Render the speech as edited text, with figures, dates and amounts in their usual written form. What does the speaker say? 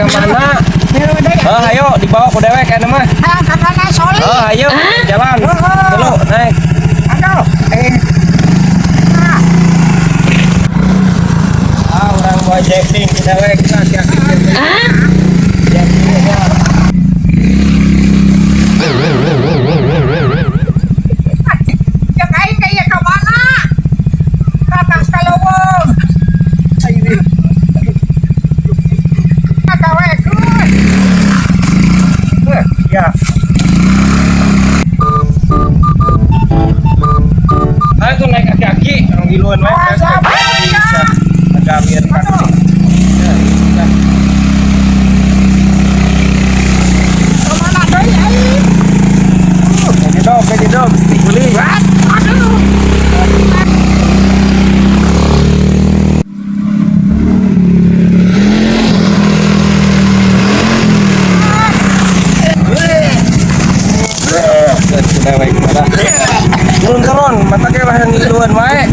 mana? Ayo dibawa ke dewek kan mah. Ayo jalan dulu naik. Orang bawa jetting ke dewek nak. Aku naik kaki-kaki, orang giluan bisa ada biar kaki. Kaji dong, boleh. Turun, mata kayak yang giluan wae.